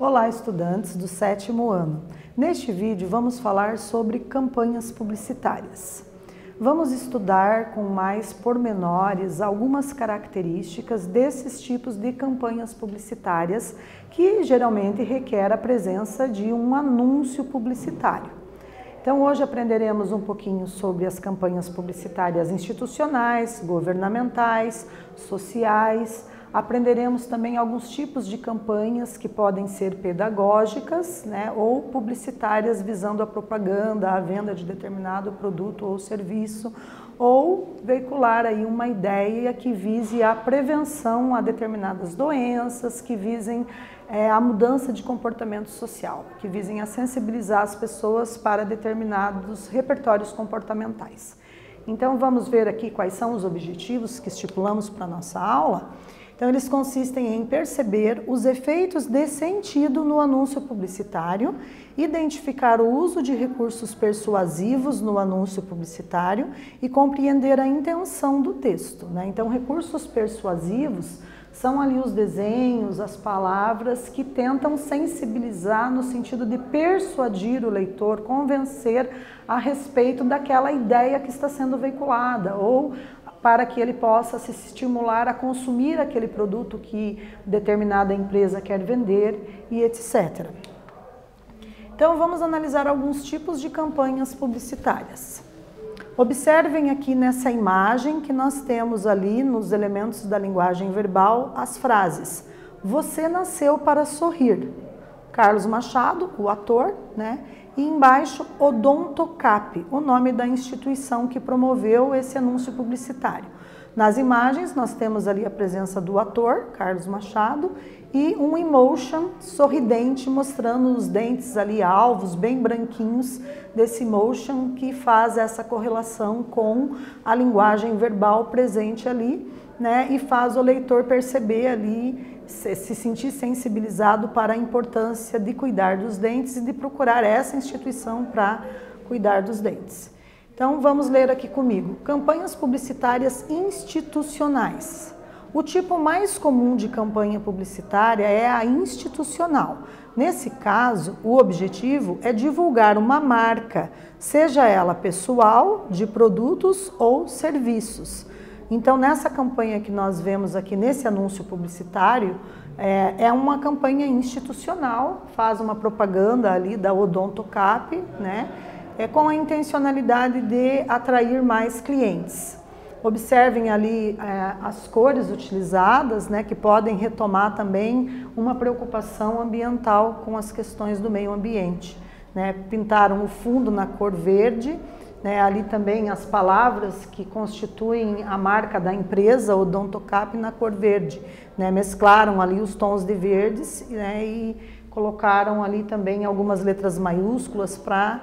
Olá, estudantes do 7º ano. Neste vídeo vamos falar sobre campanhas publicitárias. Vamos estudar com mais pormenores algumas características desses tipos de campanhas publicitárias que geralmente requer a presença de um anúncio publicitário. Então hoje aprenderemos um pouquinho sobre as campanhas publicitárias institucionais, governamentais, sociais. Aprenderemos também alguns tipos de campanhas que podem ser pedagógicas, ou publicitárias visando a propaganda, a venda de determinado produto ou serviço, ou veicular aí uma ideia que vise a prevenção a determinadas doenças, que visem a mudança de comportamento social, que visem a sensibilizar as pessoas para determinados repertórios comportamentais. Então vamos ver aqui quais são os objetivos que estipulamos para a nossa aula. Então, eles consistem em perceber os efeitos de sentido no anúncio publicitário, identificar o uso de recursos persuasivos no anúncio publicitário e compreender a intenção do texto, Então, recursos persuasivos são ali os desenhos, as palavras que tentam sensibilizar no sentido de persuadir o leitor, convencer a respeito daquela ideia que está sendo veiculada ou para que ele possa se estimular a consumir aquele produto que determinada empresa quer vender e etc. Então vamos analisar alguns tipos de campanhas publicitárias. Observem aqui nessa imagem que nós temos ali nos elementos da linguagem verbal as frases: "Você nasceu para sorrir", Carlos Machado, o ator, E embaixo, Odontocap, o nome da instituição que promoveu esse anúncio publicitário. Nas imagens, nós temos ali a presença do ator, Carlos Machado, e um emotion sorridente mostrando os dentes ali alvos, bem branquinhos, desse emotion que faz essa correlação com a linguagem verbal presente ali, E faz o leitor perceber ali, se sentir sensibilizado para a importância de cuidar dos dentes e de procurar essa instituição para cuidar dos dentes. Então vamos ler aqui comigo. Campanhas publicitárias institucionais. O tipo mais comum de campanha publicitária é a institucional. Nesse caso, o objetivo é divulgar uma marca, seja ela pessoal, de produtos ou serviços. Então, nessa campanha que nós vemos aqui, nesse anúncio publicitário, é uma campanha institucional, faz uma propaganda ali da Odontocap, com a intencionalidade de atrair mais clientes. Observem ali as cores utilizadas, que podem retomar também uma preocupação ambiental com as questões do meio ambiente. Pintaram o fundo na cor verde, ali também as palavras que constituem a marca da empresa Odontocap na cor verde, mesclaram ali os tons de verdes, e colocaram ali também algumas letras maiúsculas para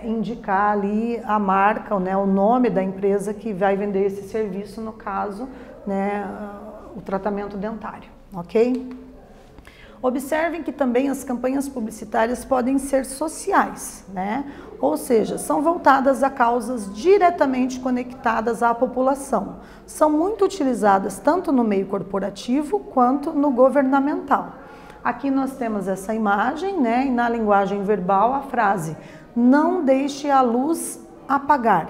indicar ali a marca, o nome da empresa que vai vender esse serviço, no caso, o tratamento dentário, ok? Observem que também as campanhas publicitárias podem ser sociais, Ou seja, são voltadas a causas diretamente conectadas à população. São muito utilizadas tanto no meio corporativo quanto no governamental. Aqui nós temos essa imagem, e na linguagem verbal a frase: "Não deixe a luz apagar".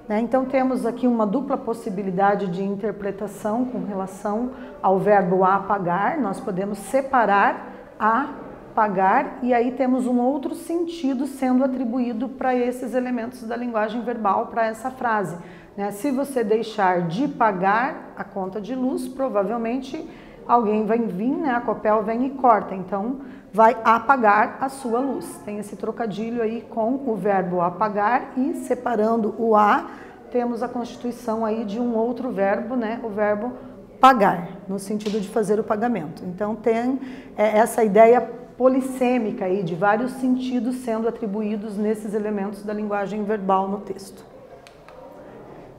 Então temos aqui uma dupla possibilidade de interpretação com relação ao verbo apagar. Nós podemos separar apagar e aí temos um outro sentido sendo atribuído para esses elementos da linguagem verbal, para essa frase. Se você deixar de pagar a conta de luz, provavelmente alguém vai vir, a Copel vem e corta, então vai apagar a sua luz. Tem esse trocadilho aí com o verbo apagar e separando o a, temos a constituição aí de um outro verbo, o verbo pagar, no sentido de fazer o pagamento. Então tem essa ideia polissêmica aí de vários sentidos sendo atribuídos nesses elementos da linguagem verbal no texto.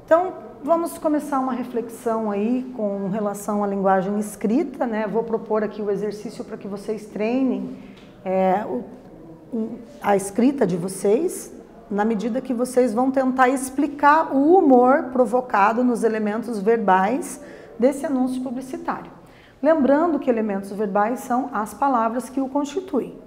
Então vamos começar uma reflexão aí com relação à linguagem escrita, Vou propor aqui o exercício para que vocês treinem a escrita de vocês, na medida que vocês vão tentar explicar o humor provocado nos elementos verbais desse anúncio publicitário. Lembrando que elementos verbais são as palavras que o constituem.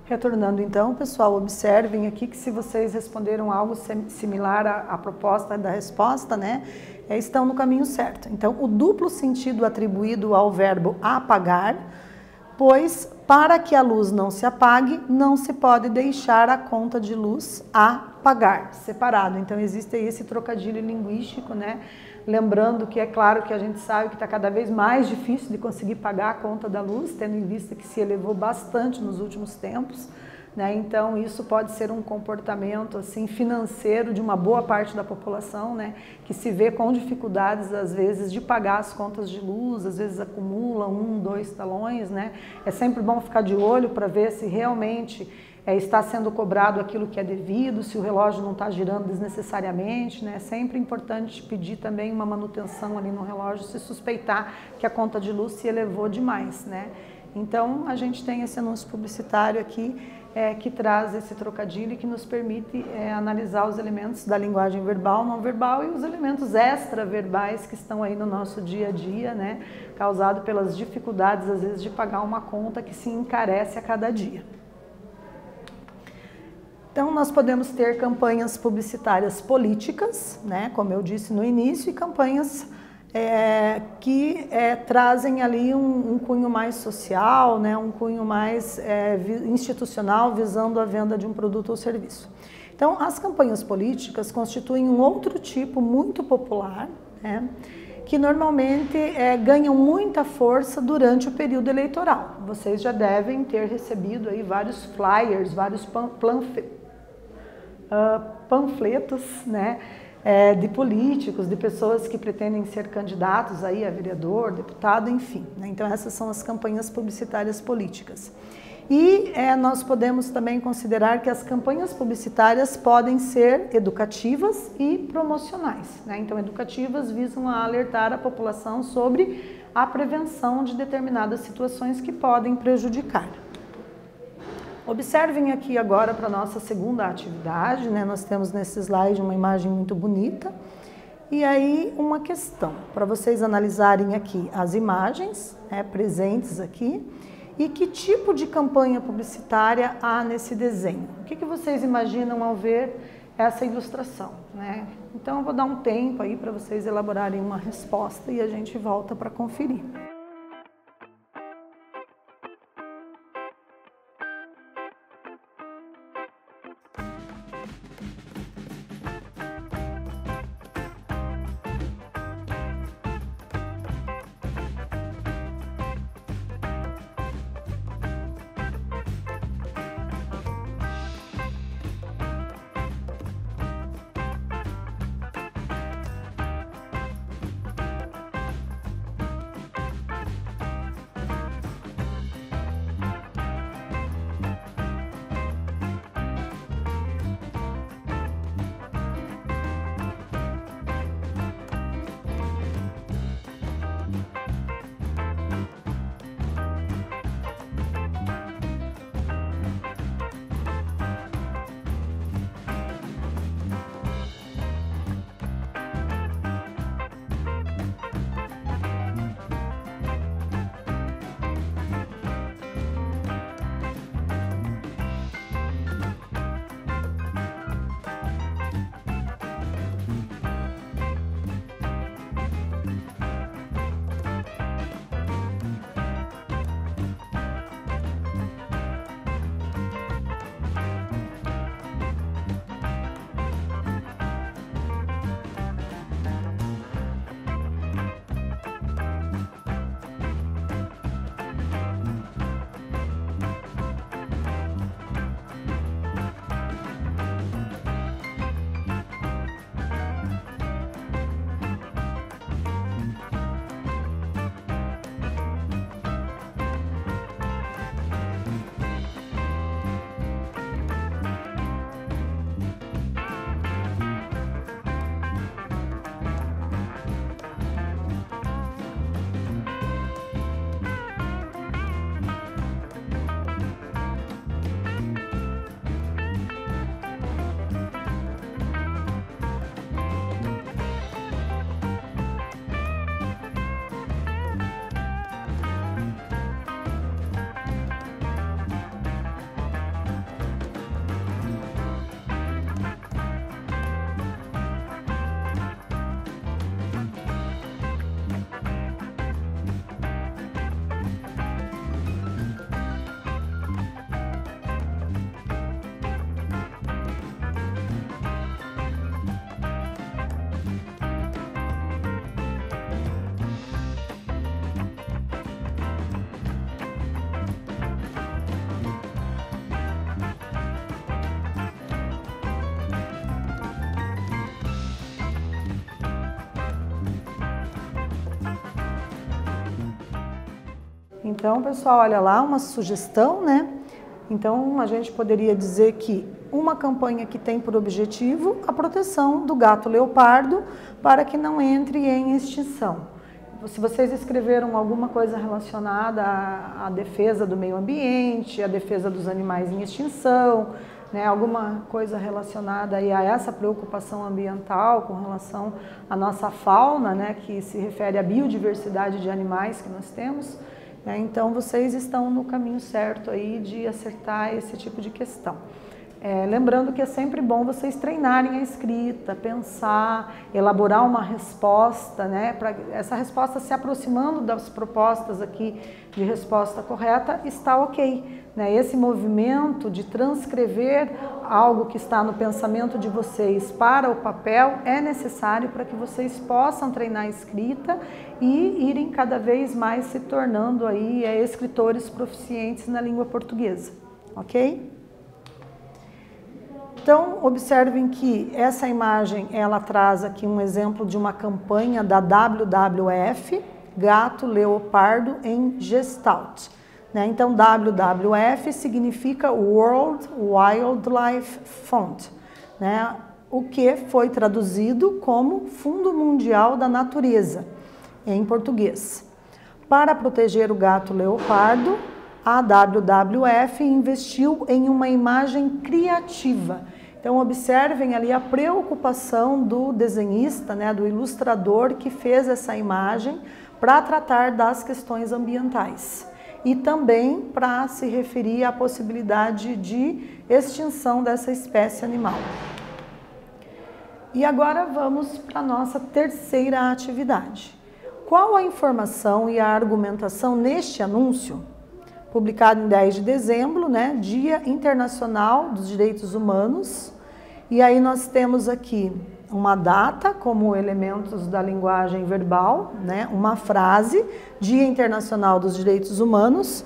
Retornando então, pessoal, observem aqui que se vocês responderam algo similar à proposta da resposta, né, estão no caminho certo. Então, o duplo sentido atribuído ao verbo apagar, pois para que a luz não se apague, não se pode deixar a conta de luz a pagar, separado. Então, existe aí esse trocadilho linguístico, né? Lembrando que é claro que a gente sabe que está cada vez mais difícil de conseguir pagar a conta da luz, tendo em vista que se elevou bastante nos últimos tempos, né? Então isso pode ser um comportamento assim financeiro de uma boa parte da população, né? Que se vê com dificuldades às vezes de pagar as contas de luz, às vezes acumula 1, 2 talões, né? É sempre bom ficar de olho para ver se realmente está sendo cobrado aquilo que é devido, se o relógio não está girando desnecessariamente, né? É sempre importante pedir também uma manutenção ali no relógio se suspeitar que a conta de luz se elevou demais, né? Então a gente tem esse anúncio publicitário aqui que traz esse trocadilho e que nos permite analisar os elementos da linguagem verbal, não verbal e os elementos extraverbais que estão aí no nosso dia a dia, né? Causado pelas dificuldades às vezes de pagar uma conta que se encarece a cada dia. Então, nós podemos ter campanhas publicitárias políticas, né, como eu disse no início, e campanhas que trazem ali um cunho mais social, né, um cunho mais institucional, visando a venda de um produto ou serviço. Então, as campanhas políticas constituem um outro tipo muito popular, né, que normalmente ganham muita força durante o período eleitoral. Vocês já devem ter recebido aí vários flyers, vários panfletos, né, de políticos, de pessoas que pretendem ser candidatos aí a vereador, deputado, enfim, né? Então essas são as campanhas publicitárias políticas. E nós podemos também considerar que as campanhas publicitárias podem ser educativas e promocionais, né? Então, educativas visam a alertar a população sobre a prevenção de determinadas situações que podem prejudicar. Observem aqui agora para a nossa segunda atividade, né? Nós temos nesse slide uma imagem muito bonita e aí uma questão para vocês analisarem aqui as imagens, né, presentes aqui. E que tipo de campanha publicitária há nesse desenho? O que vocês imaginam ao ver essa ilustração, né? Então eu vou dar um tempo aí para vocês elaborarem uma resposta e a gente volta para conferir. Então, pessoal, olha lá, uma sugestão, né? Então, a gente poderia dizer que uma campanha que tem por objetivo a proteção do gato leopardo para que não entre em extinção. Se vocês escreveram alguma coisa relacionada à defesa do meio ambiente, à defesa dos animais em extinção, né, alguma coisa relacionada aí a essa preocupação ambiental com relação à nossa fauna, né, que se refere à biodiversidade de animais que nós temos, né, então vocês estão no caminho certo aí de acertar esse tipo de questão. Lembrando que é sempre bom vocês treinarem a escrita, pensar, elaborar uma resposta, né, para essa resposta se aproximando das propostas aqui de resposta correta, está ok. Né? Esse movimento de transcrever algo que está no pensamento de vocês para o papel é necessário para que vocês possam treinar a escrita e irem cada vez mais se tornando aí escritores proficientes na língua portuguesa, ok? Então, observem que essa imagem, ela traz aqui um exemplo de uma campanha da WWF, Gato Leopardo em Gestalt. Né? Então, WWF significa World Wildlife Fund, né? O que foi traduzido como Fundo Mundial da Natureza, em português. Para proteger o gato leopardo, a WWF investiu em uma imagem criativa. Então, observem ali a preocupação do desenhista, né, do ilustrador que fez essa imagem para tratar das questões ambientais e também para se referir à possibilidade de extinção dessa espécie animal. E agora vamos para a nossa terceira atividade. Qual a informação e a argumentação neste anúncio? Publicado em 10 de dezembro, né, Dia Internacional dos Direitos Humanos. E aí nós temos aqui uma data como elementos da linguagem verbal, né, uma frase, Dia Internacional dos Direitos Humanos.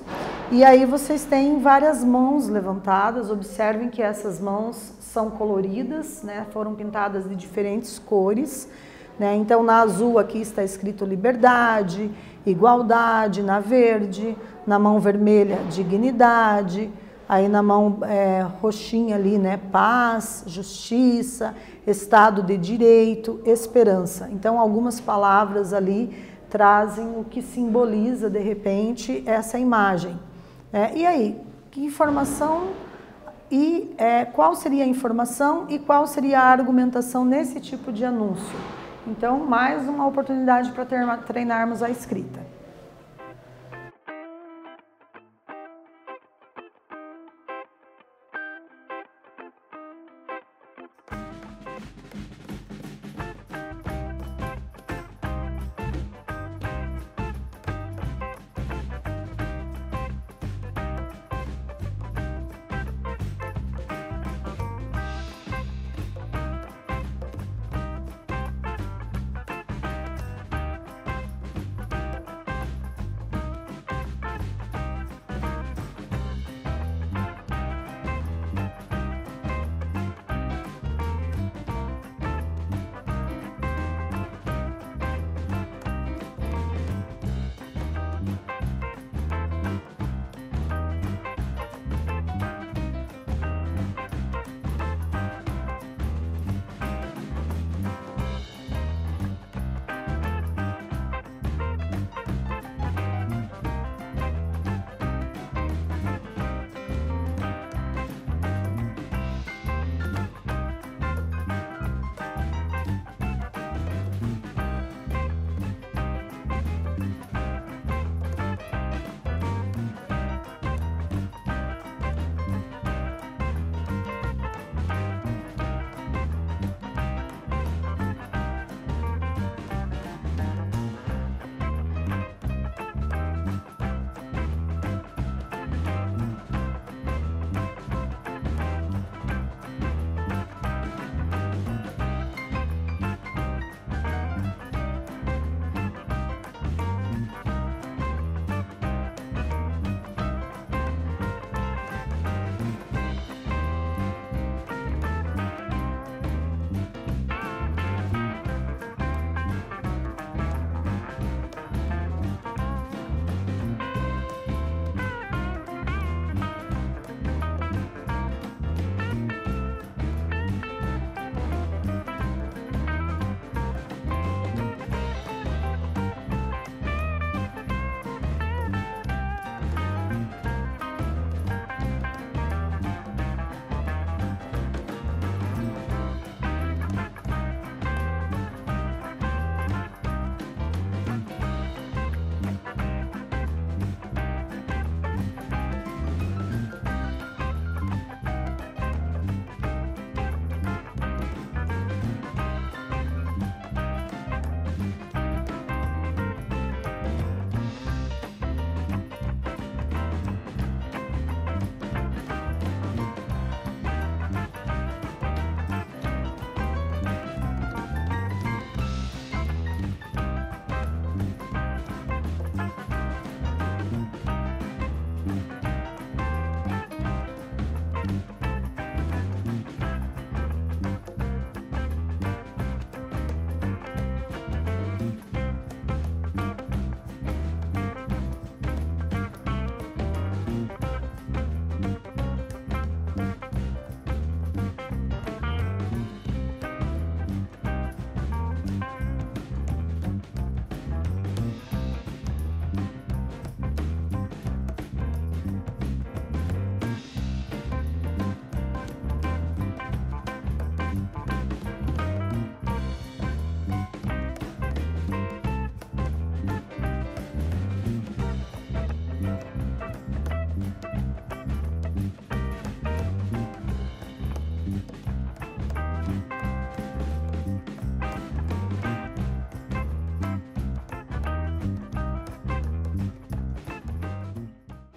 E aí vocês têm várias mãos levantadas, observem que essas mãos são coloridas, né, foram pintadas de diferentes cores. Né? Então, na azul aqui está escrito liberdade, igualdade, na verde, na mão vermelha, dignidade, aí na mão roxinha ali, né, paz, justiça, Estado de Direito, esperança. Então, algumas palavras ali trazem o que simboliza, de repente, essa imagem. E aí, que informação e qual seria a informação e qual seria a argumentação nesse tipo de anúncio? Então, mais uma oportunidade para treinarmos a escrita.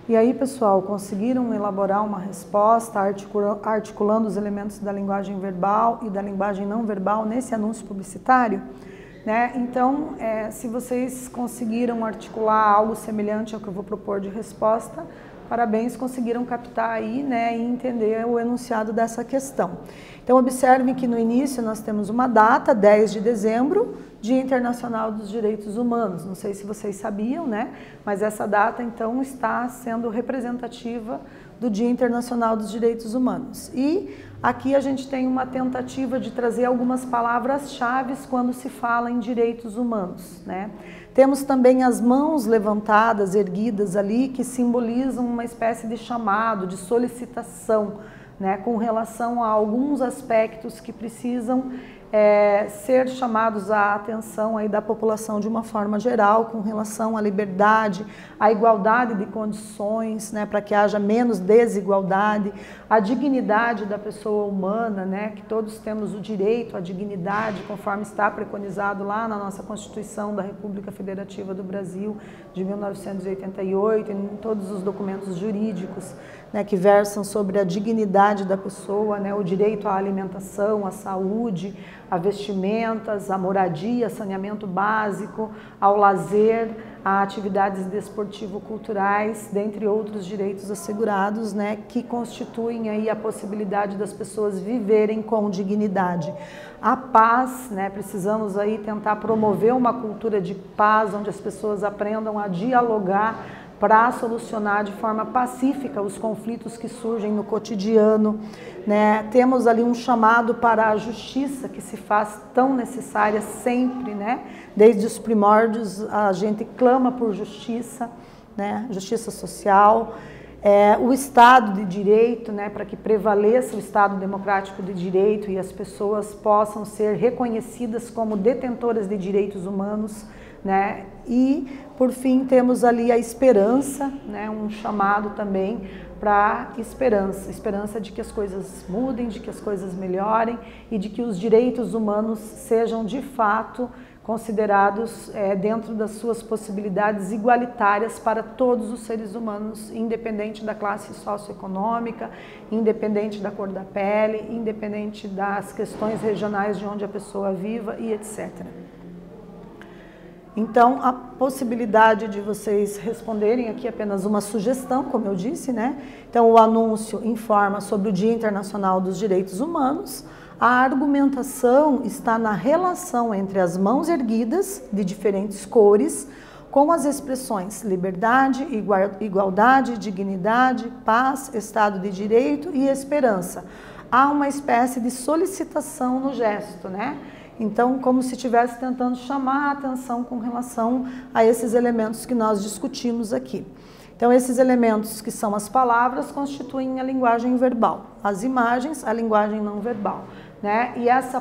E aí, pessoal, conseguiram elaborar uma resposta articulando os elementos da linguagem verbal e da linguagem não verbal nesse anúncio publicitário? Né? Então, se vocês conseguiram articular algo semelhante ao que eu vou propor de resposta, parabéns, conseguiram captar aí, né, e entender o enunciado dessa questão. Então, observem que no início nós temos uma data, 10 de dezembro, Dia Internacional dos Direitos Humanos. Não sei se vocês sabiam, né, mas essa data, então, está sendo representativa do Dia Internacional dos Direitos Humanos. E aqui a gente tem uma tentativa de trazer algumas palavras-chave quando se fala em direitos humanos, né? Temos também as mãos levantadas, erguidas ali, que simbolizam uma espécie de chamado, de solicitação, né, com relação a alguns aspectos que precisam ser chamados à atenção aí da população de uma forma geral, com relação à liberdade, à igualdade de condições, né, para que haja menos desigualdade, a dignidade da pessoa humana, né, que todos temos o direito à dignidade, conforme está preconizado lá na nossa Constituição da República Federativa do Brasil, de 1988, em todos os documentos jurídicos, né, que versam sobre a dignidade da pessoa, né, o direito à alimentação, à saúde, a vestimentas, a moradia, saneamento básico, ao lazer, a atividades desportivo-culturais, dentre outros direitos assegurados, né, que constituem aí a possibilidade das pessoas viverem com dignidade. A paz, né, precisamos aí tentar promover uma cultura de paz, onde as pessoas aprendam a dialogar para solucionar de forma pacífica os conflitos que surgem no cotidiano, né? Temos ali um chamado para a justiça que se faz tão necessária sempre, né? Desde os primórdios a gente clama por justiça, né? Justiça social, o Estado de Direito, né? Para que prevaleça o Estado democrático de direito e as pessoas possam ser reconhecidas como detentoras de direitos humanos, né? E, por fim, temos ali a esperança, né? Um chamado também para esperança de que as coisas mudem, de que as coisas melhorem e de que os direitos humanos sejam, de fato, considerados dentro das suas possibilidades igualitárias para todos os seres humanos, independente da classe socioeconômica, independente da cor da pele, independente das questões regionais de onde a pessoa viva e etc. Então, a possibilidade de vocês responderem aqui apenas uma sugestão, como eu disse, né? Então, o anúncio informa sobre o Dia Internacional dos Direitos Humanos. A argumentação está na relação entre as mãos erguidas, de diferentes cores, com as expressões liberdade, igualdade, dignidade, paz, Estado de Direito e esperança. Há uma espécie de solicitação no gesto, né? Então, como se estivesse tentando chamar a atenção com relação a esses elementos que nós discutimos aqui. Então, esses elementos que são as palavras constituem a linguagem verbal, as imagens, a linguagem não verbal, né? E essa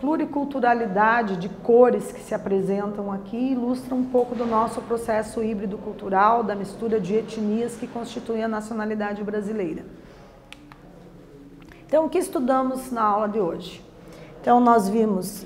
pluriculturalidade de cores que se apresentam aqui ilustra um pouco do nosso processo híbrido cultural, da mistura de etnias que constitui a nacionalidade brasileira. Então, o que estudamos na aula de hoje? Então, nós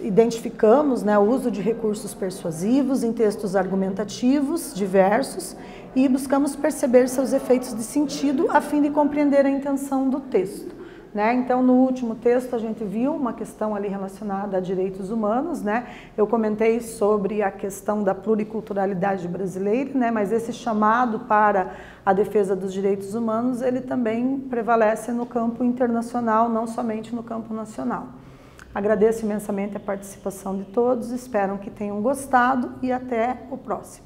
identificamos, né, o uso de recursos persuasivos em textos argumentativos diversos e buscamos perceber seus efeitos de sentido a fim de compreender a intenção do texto, né? Então, no último texto a gente viu uma questão ali relacionada a direitos humanos, né? Eu comentei sobre a questão da pluriculturalidade brasileira, né? Mas esse chamado para a defesa dos direitos humanos, ele também prevalece no campo internacional, não somente no campo nacional. Agradeço imensamente a participação de todos, espero que tenham gostado e até o próximo.